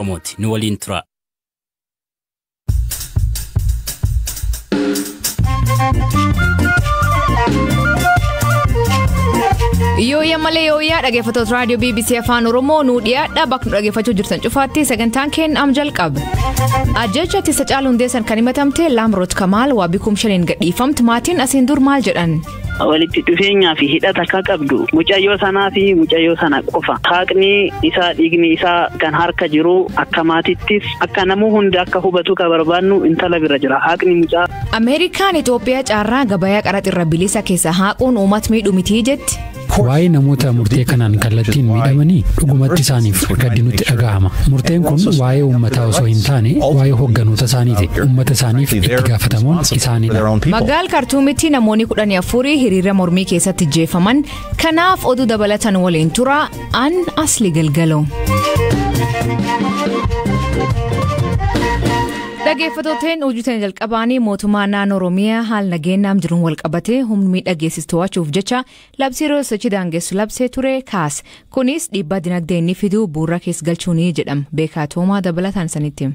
Oromooti. Nu waliin tura. Yooya malee yooya dhaggeeffattoota raadiyoo BBC Afaan Oromoo nu dhiyaadha bakka dhaggeeffachuu jirtan cufaatti sagantaan keenya am jalqaba. Ajjecha ittisa Hacaaluu Hundeessan kan himatamte Lamroot Kamaal waabii kumshaniin gadhiifamte maatiin asiin dur maal jedhan? Walitti dhufeenyaa fi hidhata akka qabdu mucayyoo sanaa fi mucayyoo sana qofa haaqni isaa dhiigni isaa kan harka jiru akka maatittis akka namuu hundi akka hubatu ka barbaannu intala bira jira haaqni mucaa. Ameerikaan Itoophiyaa caarraa gabayaa qaraxirra bilisa keessa haaquun uummata miidhu mitii jetti. Waa'ee namoota murtee kanaan kallattiin miidhamanii dhugumatti isaaniif gaddi nutti dhaga'ama. Murteen kun waa'ee uummataa osoo hin taane waa'ee hogganoota isaaniiti. Uummata isaaniif itti gaafatamuun isaaniidha. Magaalaa Kaartuumitti namoonni 14 hiriira mormii keessatti jeefaman kanaaf oduu dabalatan waliin tura an asli galgaloo. Dhaggeeffattoonni hojjetan jalqabaanii mootummaa naannoo Oromiyaa haal nageenyaam jiruun wal qabatee humni miidhageessis to'achuuf jecha labsii yeroo sochii daangessu labsee ture kaas. Kunis dhiibbaa dinagdee inni fiduu bu'uura keessa galchuunii jedhama. Beekaa Toomaa dabalataan sanitti.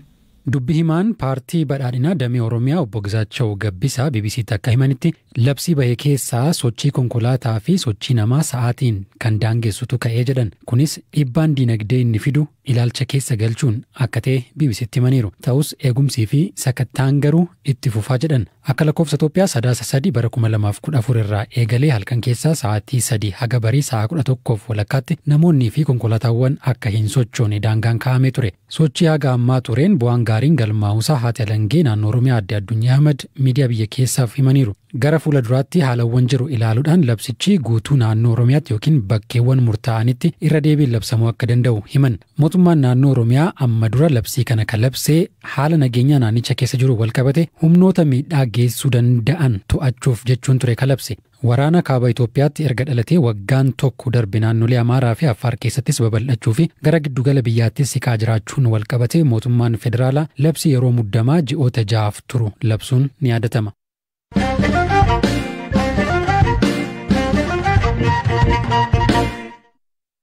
Dubbi himaan paartii badhaadhinaa damee Oromiyaa obbo Gizaachoo Gabbisaa BBCtti akka himanitti labsii bahee keessaa sochii konkolaataa fi sochii namaa sa'aatiin kan daangessutu ka'ee jedhan. Kunis dhiibbaan dinagdee inni fidu ilaalcha keessa galchuun akka ta'e BBCtti himaniiru. Ta'us eegumsii fi sakattaan garuu itti fufaa jedhan. Akka lakkoofsa Itoophiyaa sadaasa 3 bara 2014 irraa eegalee halkan keessaa sa'aatii 3 haga barii sa'a 11 walakkaatti namoonnii fi konkolaataawwan akka hin sochoone daangaan kaa'amee ture. Sochii haga ammaa tureen bu'aan gaariin galmaa'uusaa haati alangee naannoo Oromiyaa Aadde Addunyaa Ahmad miidiyaa biyya keessaaf himaniiru. Gara fuula duraatti haalawwan jiru ilaaluudhaan labsichi guutuu naannoo Oromiyaatti yookiin bakkeewwan murtaa'anitti irra deebiin labsamuu akka danda'u himan. Mootummaan naannoo Oromiyaa amma dura labsii kana kan labsee haala nageenyaa naannicha keessa jiru wal qabate humnoota miidhaa geessuu danda'an to'achuuf jechuun ture kalabse. Waraana kaaba Itoophiyaatti erga dhalatee waggaan tokko darbe naannolee Amaaraa fi Affaar keessattis babal'achuu fi gara giddugala biyyaattis siqaa jiraachuun wal qabate mootummaan federaalaa labsii yeroo muddamaa ji'oota 6 turu labsuun ni yaadatama.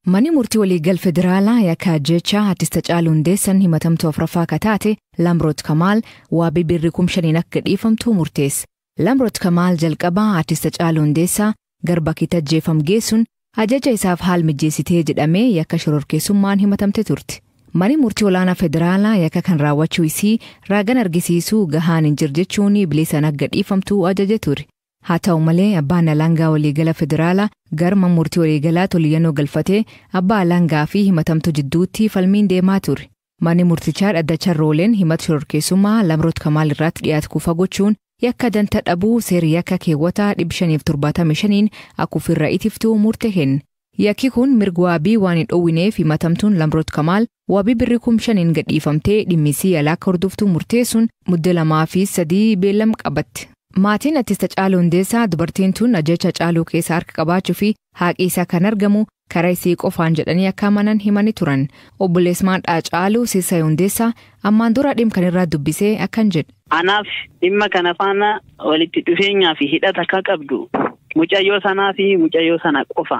Mani murtii waliigal federaalaa yakka ajjeechaa artist Hacaaluu Hundeessan himatamtuu afraffaa kataate Lamroot Kamaal waabii birrii 5,000 akka dhiifamtu murteesse. Lamroot Kamaal jalqabaa artist Hacaaluu Hundeessaa garba kitta jeefam geessuun ajjecha isaaf haal mijeessitee jedhamee yakka shororkeessummaan himatamte turte. Mani murtii olaanaa federaalaa yakka kan raawwachuu isii raagan argisiisuu gahaan hin jirjechuun bilisan akka dhiifamtu ajaje ture. Haa ta'u malee abbaan alangaa waliigala federaalaa garma murtii waliigalaa toliyyannoo galfatee abbaa alangaa fi himatamtu jidduutti falmiin deemaa ture. Mani murtichaa dhaddacha rooleen himata shororkeessummaa Lamroot Kamaal irratti dhiyaatu kufa gochuun yakka danta dhabuu seerii yakka keewwataa 575 akka ofirra itiftuu murte kenne. Yakki kun mirga waabii waan hin dhowwineef himatamtuun Lamroot Kamaal waabii birrii 5,000 gadhiifamtee dhimmisii alaa akka hordoftuu murteessuun muddee 2 fi 3 beellam qabatte. Maatiin artist Hacaaluu Hundeessaa dubartiin tun ajjecha Hacaaluu keessa harka qabaachuu fi haaqi isaa kan argamu karaa isii qofaan jedhanii akka amanan himanii turan. Obboleesmaan Hacaaluu Siisay Hundeessaa ammaan dura dhimma kan irraa dubbisee akkan jedhe. Anaaf dhimma kana faana walitti dhufeenyaa fi hidhata akka qabdu mucayyoo sanaa fi mucayyoo sana qofa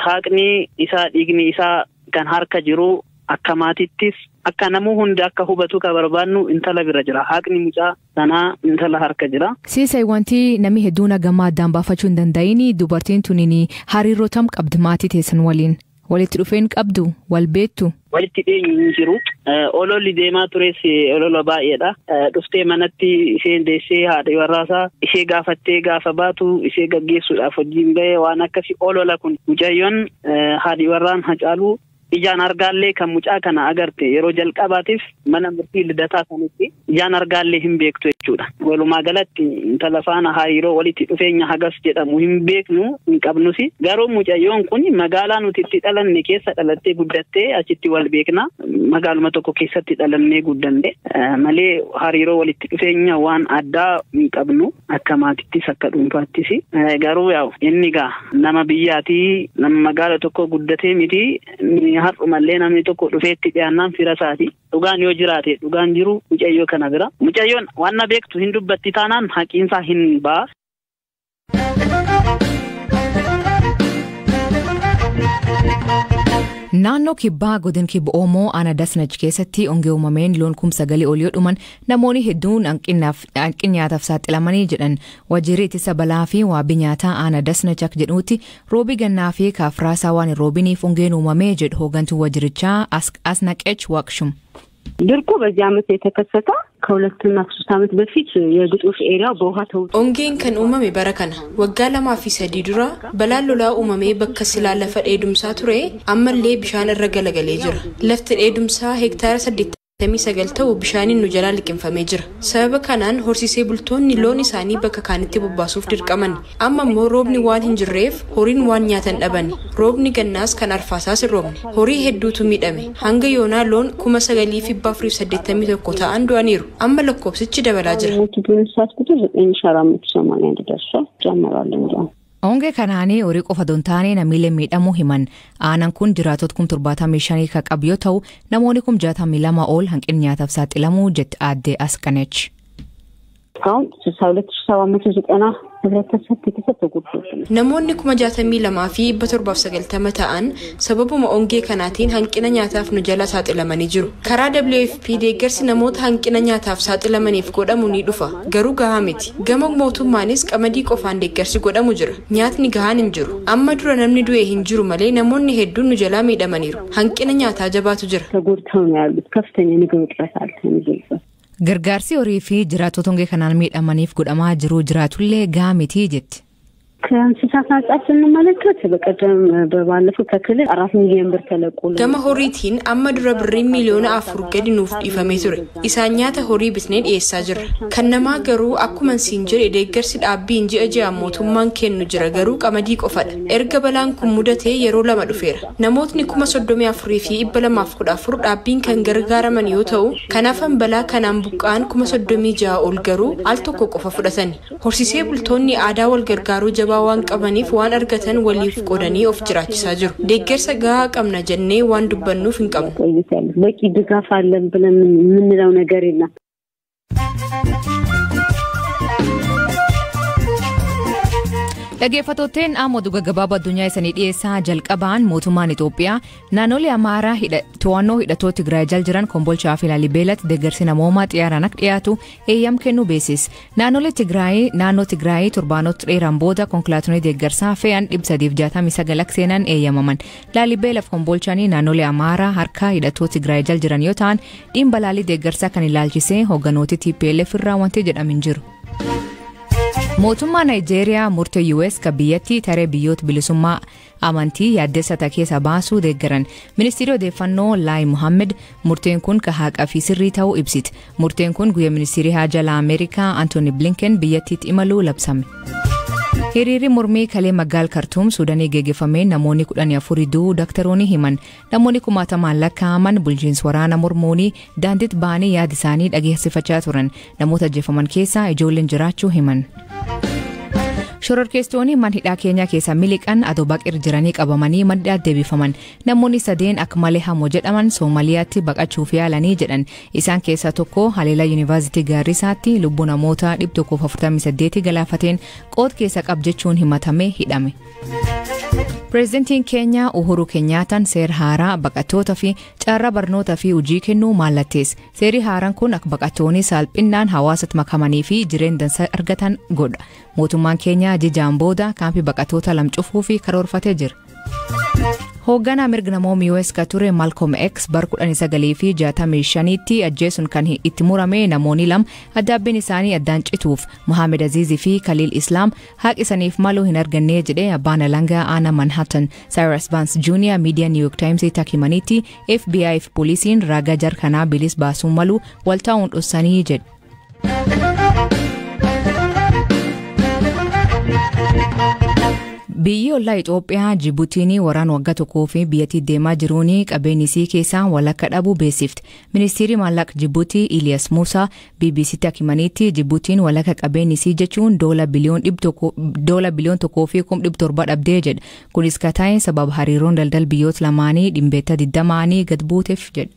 haaqni isaa dhiigni isaa kan harka jiru akka maatittis akka namuu hundi akka hubatu ka barbaannu intala bira jira haaqni mucaa sanaa intala harka jira. Siisay wanti namni hedduun gammaa addaan baafachuu hin danda'ini dubartiin tuniin hariiroo tam qabdi maatii teessan waliin walitti dhufeen qabdu wal beektu. Walitti dhiyeenyi jiru ololli deemaa tures olola baay'eedha. Dhuftee manatti isheen deessee haadha warraasaa ishee gaafattee gaafa baatu ishee gaggeessuudhaaf hojiin bahee waan akkasii olola kun mucayyoon haadhi warraan Hacaaluu ijaan argaallee kan mucaa kana agarte yeroo jalqabaatiif mana murtii lidataa sanitti ijaan argaallee hin beektu jechuudha. Walumaa galatti intala faana hariiroo walitti dhufeenya hagas jedhamu hin beeknu hin qabnusi. Garuu mucayyoon kun magaalaa nuti itti dhalanne keessa dhalattee guddattee achitti wal beekna. Magaaluma tokko keessatti dhalannee guddanne malee hariiroo walitti dhufeenya waan addaa hin qabnu akka maatittis akka dhuunfaattis. Garuu inni gaa nama biyyaatii nama magaala tokko guddatee miti har'umallee namni tokko dhufeetti dhiyaannaan fira isaati. Dhugaan yoo jiraate dhugaan jiru mucayyoo kana bira. Mucayyoon waan na beektu hin dubbatti taanaan haqiinsaa hin ba'a. Naannoo kibbaa godin kibba Oomoo Aanaa Dasnach keessatti hongee uumameen loon 9,000 ol yoo dhuman namoonni hedduun hanqina nyaataaf saaxilamanii jedhan waajjirri ittisa balaa fi waabii nyaataa Aanaa Dasnach akka jedhuutti roobii gannaa fi kaafraasaa waan hin roobiniif hongeen uumamee jedhu hooggantuu waajjirichaa Asnaqech Waaqshum. ድርቁ በዚህ ዓመት የተከሰተው ከ2 እና 3 ዓመት በፊት የግጦሽ ኤሪያ በውሃ ተውጦ ኦንጌን ከን ኡመሜ በረከና ወጋ ለማ ፊ ሰዲ ዱራ በላሎላ ኡመሜ በከስላለፈ ኤዱምሳ ቱሬ አመሌ ቢሻን ረገለገሌ ጅራ ለፍት ኤዱምሳ ሄክታር 8 ሰገልተው ቢሻኒን ነው ጀላል ቅንፈሜ ጅራ ሰበብ ካናን ሆርሲሴ ቡልቶን ሎን ኢሳኒ በከካንቲ በባሱፍ ድርቀመን አማሞ ሮብኒ ዋን እንጅሬፍ ሆሪን ዋን ኛተን ደበን ሮብኒ ገናስ ከናርፋሳ ሲሮብኒ ሆሪ ሄዱቱ ሚደሜ ሃንገ ዮና ሎን ኩመ ሰገሊ ፊ ባፍሪ 8 ተኮታ አንዱ አኒሩ አመለኮብስች ደበላ ጅራ ቱንሳት ኩቱ 9481 ደርሷል ጀመራል እንጂ Hongee kanaanii horii qofa dontaanee namiilee miidhamuu himan aanaan kun jiraatota 75 ka qabu yoo ta'u namoonni 62 ol hanqina nyaataaf saaxilamuu jetti aadde Asnaqech. እስካሁን 62790 ህብረተሰብ ተጎድቷል namoonni 62 fi 790 ta'an sababuma ongee kanaatiin hanqina nyaataaf nu jala saaxilamanii jiru karaa WFP deeggarsi namoota hanqina nyaataaf saaxilamaniif godhamu ni dhufa garuu gahaa miti gama mootummaanis qamadii qofaan deeggarsi godhamu jira nyaatni gahaan hin jiru amma dura namni du'e hin jiru malee namoonni hedduun nu jala miidhamaniiru hanqina nyaataa jabaatu jira ተጎድተው ነው ያሉት ከፍተኛ ምግብ እጥረት አለ ነው Gargaarsi horii fi jiraatota hongee kanaan miidhamaniif godhamaa jiru jiraatullee gahaa miti jetti. ከእንስሳት አንጻር ስንመለከት በቀደም በባለፈው ከክልል 4 ሚሊዮን ብር ተለቆለ ገማ ሆሪቲን አመድረ ብር ሚሊዮን አፍሩ ገዲኑፍ ዲፈሜ ቱሬ ኢሳኛተ ሆሪ ቢትኔድ ኤሳ ጅራ ከነማ ገሩ አኩመን ሲንጀር የደገርሲ ዳቢ እንጂ እጂ አሞቱማን ከኑ ጅራ ገሩ ቀመዲ ቆፈደ ኤርገ በላን ኩሙደቴ የሮ ለማ ዱፌራ ነሞትኒ ኩመ ሶዶሚ አፍሪ ፊ ኢበለማ አፍኩዳ አፍሩ ዳቢን ከንገርጋራመን ይወተው ከናፈን በላ ከናም ቡቃን ኩመ ሶዶሚ ጃ ኦልገሩ አልቶኮ ቆፈ ፍደተኒ ሆርሲሴ ቡልቶኒ አዳ ወልገርጋሩ ጀባ waan qabaniif waan argatan waliif qoodanii of jiraachisaa jiru deeggarsa gahaa qabna jennee waan dubbannuuf hin qabnu በቂ ድጋፍ አለን ብለን ምንለው ነገር የለም Dhaggeeffattootni ammoo gabaabaa addunyaa isanii dhiyeessaa jalqabaan mootummaan Itoophiyaa naannolee Amaaraa to'annoo hidhattoota Tigraay jala jiran Kombolchaa fi Laalibeelatti deeggarsi namoomaa xiyyaaraan akka dhiyaatu eeyyam kennuu beeksise. Naannoo Tigraay torbaanota dheeraan booda konkolaattonni deeggarsaa fe'an 369 seenan eeyyamaman. Laalibeelaaf Kombolchaan naannolee Amaaraa harka hidhattoota Tigraay jala jiran yoo ta'an dhimma laalii deeggarsaa kan ilaalchisee hoogganooti TPLF irraa wanti jedhamin jiru. Mootummaa Naayijeeriyaa murtee US ka biyyattii taree biyyoota bilisummaa amantii yaaddessata keessa baasuu deeggaran ministeerri odeeffannoo Laayi Muhammed murteen kun ka haqaa fi sirrii ta'uu ibsite murteen kun guyyaa ministeerri haajala Ameerikaa Anthony Blinken biyyattiitti imaluu labsame. Hiriirri mormii kalee magaal Kartuum Suudaanii geggeeffameen namoonni 14 du'uu daktaroonni himan namoonni 1000 lakkaa'aman bulchiinsa waraana mormoonii daandiitti ba'anii yaada isaanii dhageessifachaa turan namoota ajjeefaman keessaa ijoolleen jiraachuu himan. Shororkeessitoonni mana hidhaa Keenyaa keessa miliqan adoo baqir jiranii qabamanii mana deebifaman namoonni 3 akka malee hamoo jedhaman Soomaaliyaatti baqachuuf yaalanii jedhan isaan keessaa tokko Haleelaa Yuunivarsiitii Gaarrisaatti lubbuu namoota 148 galaafateen qood keessa qabjechuun himatamee hidhame. Pireezidantiin Keenyaa Uhuru Keenyaataan seera haaraa baqattootaa fi carraa barnootaa fi hojii kennuu mallatteesse. Seerri haaraan kun akka baqattoonni salphinaan hawaasatti makamanii fi jireenya dansaa argatan godha. Mootummaan Keenyaa ajajaan booda kaampii baqattoota lamcufuu fi karoorfatee jira. Hoogganaa mirga namoota US ka ture Malcolm X bar 1965tti ajjeesuun kan itti murame namoonni lama addaabbiin isaanii addaan cituuf Mohamed Azizii fi Khalil Islam haqisaniif maluu hin arganne jedhee abbaan alangaa aanaa Manhattan Cyrus Vance Jr. miidiyaa New York Times takimanitti FBI fi poolisiin ragaa jarkanaa bilis baasuun maluu waltaa'uun dhossanii jedhe. Biyyi ollaa Itoophiyaa Jibuutiin waraan waggaa tokkoo fi biyyattii deemaa jiruun qabeenyisii keessaa walakka dhabuu beeksifte. Ministeerri maallaqa Jibuutii Iliyaas Muusaa BBC'tti himanitti Jibuutiin walakka qabeenyisii jechuun $1 biliyoon 1.7 dhabdee jedha. Kunis kataa'een sababa hariiroon daldala biyyoota lamaanii dhimbeetta 20 gad buuteef jedha.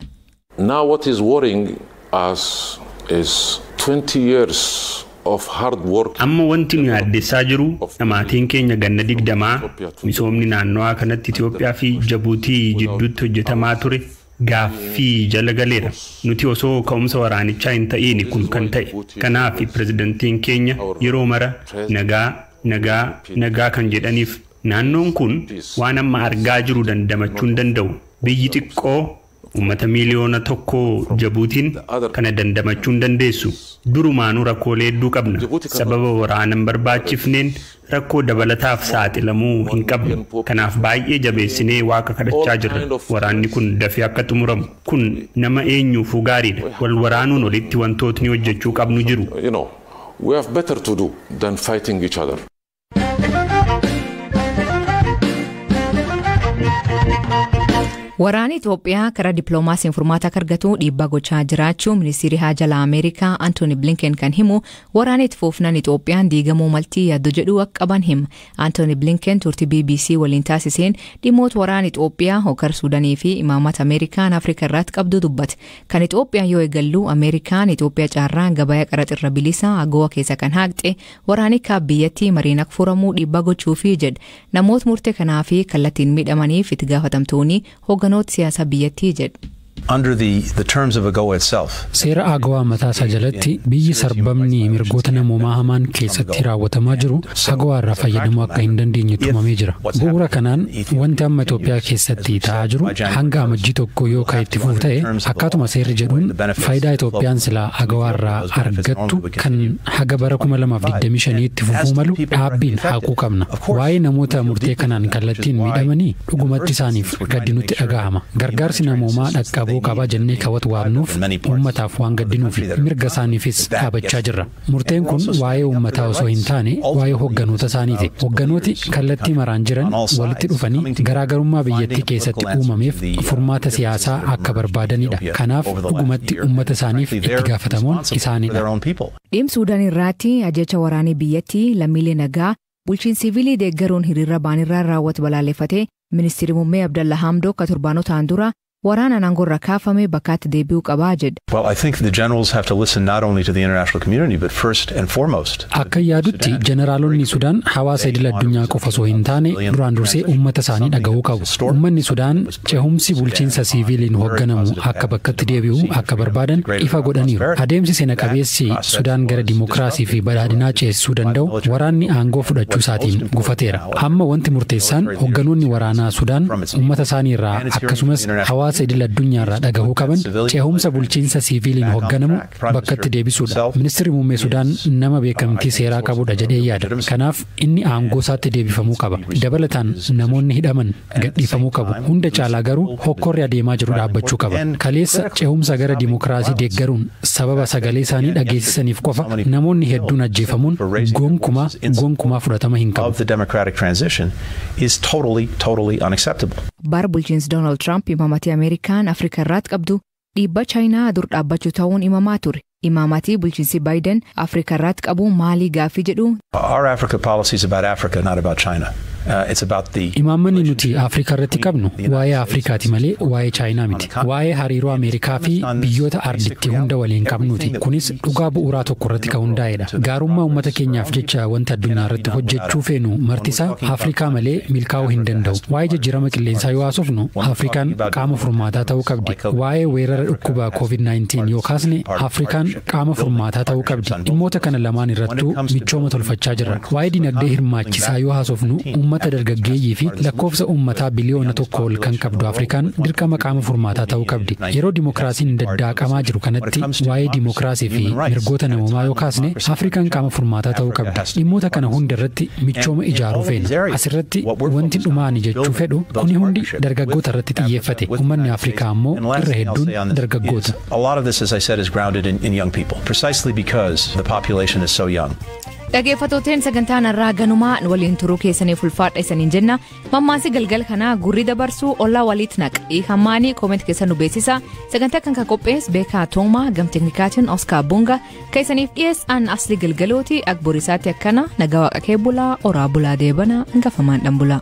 Now what is worrying us is 20 years Amma wanti nu yaaddeessaa jiru maatiin keenya ganna 20 misoomni naannoo kanatti Itoophiyaa fi Jabuutii jidduutti hojjetamaa ture gaaffii jala galeera. Nuti osoo ka'umsa waraanichaa hin ta'in kun kan ta'e. Kanaaf pirezidantiin keenya yeroo mara nagaa kan jedhaniif naannoon kun waan amma argaa jiru dandamachuu hin danda'u. Biyyi xiqqoo ummata miliyoona tokko Jabuutiin kana dandamachuu hin dandeessu. Durumaanuu rakkoolee hedduu qabna. Sababa waraanaan barbaachifneen rakkoo dabalataaf saaxilamuu hin qabnu. Kanaaf baay'ee jabeessinee waaqa kadhachaa jirra. Waraanni kun dafee akka xumuramu. Kun nama eenyuufuu gaariidha. Wal waraanuun olitti wantootni hojjechuu qabnu jiru. We have better to do than fighting each other. Waraanni Itoophiyaa karaa dippiloomaasiin furmaata argatu dhiibbaa gochaa jiraachuu ministeerri haajaa Ameerikaa Anthony Blinken kan himu waraanni itti fufnaan Itoophiyaan diigamuu maltii yaaddu jedhu akka qaban hima. Anthony Blinken turtii BBC waliin taasiseen dhimmoota waraana Itoophiyaa hokkara Suudaanii fi imaamata Ameerikaan Afrikaa irratti qabdu dubbate. Kan Itoophiyaan yoo eegallu Ameerikaan Itoophiyaa caarraan gabaa qaraxirra bilisa AGOA keessa kan haaqxe waraanni biyyattii mariin akka furamuu dhiibbaa gochuufi jedhe. Namoota murtee kanaa fi kallattiin miidhamaniif itti gaafatamtoonni hogganoota siyaasaa biyyattii jedhe. Under the terms of AGOA itself. Seera AGOA mataasaa jalatti biyyi sarbamni mirgoota namoomaa hamaan keessatti raawwatamaa jiru AGOA irraa fayyadamuu akka hin dandeenye tumamee jira. Bu'uura kanaan wanti amma Itoophiyaa keessatti ta'aa jiru hanga amajjii tokko yoo kan itti fufu ta'e akkaatuma seerri jedhuun faayidaa Itoophiyaan silaa AGOA irraa argattu kan haga bara 2025 itti fufuu malu dhaabbiin haquu qabna. Waa'ee namoota murtee kanaan kallattiin miidhamanii dhugumatti isaaniif gaddi nutti dhagahama. Gargaarsi namoomaa dhaqqabuu qaba jennee kawwatu waamnuuf uummataaf waan gaddinuuf mirga isaaniifis dhaabachaa jirra. Murteen kun waa'ee uummataa osoo hin taane waa'ee hogganoota isaaniiti. Hogganooti kallattii maraan jiran walitti dhufanii garaagarummaa biyyattii keessatti uumameef furmaata siyaasaa akka barbaadanidha. Kanaaf dhugumatti uummata isaaniif itti gaafatamuun isaanidha. Dhimma Suudaan irratti ajjecha waraanii biyyattii lammiilee nagaa bulchiinsa siviilii deeggaruun hiriira baanirraa raawwatu balaaleffatee ministeerri muummee Abdalla Hamdok torbaanotaan dura waraana aangorra kaafame bakkaatti deebi'uu qabaa jedhe. Well, I think the generals have to listen not only to the international community but first and foremost. Akka yaadutti jeneraalonni Sudaan hawaasa idil addunyaa qofa osoo hin taane duraan dursee uummata isaanii dhaga'uu qabu. Uummanni Sudaan cehumsi bulchiinsa siviiliin hoogganamu akka bakkatti deebi'u akka barbaadan ifa godhaniiru. Adeemsi seena qabeessi Sudaan gara dimokiraasii fi badhaadhinaa ceesisuu danda'u waraanni aangoo fudhachuu isaatiin gufateera. Amma wanti murteessaan hoogganoonni waraanaa Sudaan uummata isaanii irraa akkasumas hawaasa idil addunyaa irraa dhagahuu qaban cehumsa bulchiinsa siviiliin hoogganamu bakkatti deebisuudha. Ministeerri muummee Sudaan nama beekamtii seeraa qabudha jedhee yaada. Kanaaf inni aangoo isaatti deebifamuu qaba. Dabalataan namoonni hidhaman gadhiifamuu qabu. Hunda caalaa garuu hokkorri adeemaa jiru dhaabbachuu qaba. Kaleessa cehumsa gara dimokiraasii deeggaruun sababa sagalee isaanii dhageessisaniif qofa namoonni hedduun ajjeefamuun gonkumaa fudhatama hin qabu. The democratic transition is totally unacceptable. Bara bulchiinsi Donald Trump imaamatii Ameerikaan Afrikaa irratti qabdu dhiibbaa Chaayinaa dur dhaabbachuu ta'uun imamaa ture. Imaamatii bulchiinsi Biden Afrikaa irratti qabu maalii gaaffii jedhu. Our Africa policy is about Africa, not about China. It's about the Imaammanni nuti Afrikaa irratti qabnu waa'ee Afrikaati malee waa'ee Chaayinaa miti. Waa'ee hariiroo Ameerikaa fi biyyoota arditti hunda waliin qabnuti. Kunis dhugaa bu'uuraa tokko irratti kan hundaa'edha. Gaarummaa uummata keenyaaf jecha wanti addunyaa irratti hojjechuu feenu martisaa Afrikaa malee milkaa'uu hin danda'u. Waa'ee jijjiirama qilleensaa yoo haasofnu Afrikaan qaama furmaataa ta'uu qabdi. Waa'ee weerara dhukkuba COVID-19 yoo kaasne Afrikaan qaama furmaataa ta'uu qabdi. Dhimmoota kana lamaan irrattuu michooma tolfachaa jirra. Waa'ee dinagdee hirmaachisaa yoo haasofnu uummata dargaggeeyyii fi lakkoofsa uummataa biliyoona tokko ol kan qabdu Afrikaan dirqama qaama furmaataa ta'uu qabdi. Yeroo dimokiraasiin daddaqamaa jiru kanatti waa'ee dimokiraasii fi mirgoota namoomaa yoo kaasne Afrikaan qaama furmaataa ta'uu qabdi. Dhimmoota kana hunda irratti michooma ijaaruu feena. Asirratti wanti dhumaani jechuu fedhu kuni hundi dargaggoota irratti xiyyeeffate. Uummanni Afrikaa ammoo irra hedduun dargaggoota. A lot of this, as I said, is grounded in young people, precisely because the population is so young. Dhaggeeffattoota sagantaa narraa ganumaa waliin turuu keessaniif ulfaadha isaniin jenna. Mammaasii galgal kanaa gurri dabarsuu ollaa walitti naqii hammaanii kooment keessan nu beeksisa. Sagantaa kan qophees Beekaa Toomaa gam teknikaatiin Oskar Bunga keessaniif dhiyeessan asli galgalooti akborisaatti akkana nagaa waaqa kee bulaa oraa bulaa deebana hangafamaan dhan bulaa.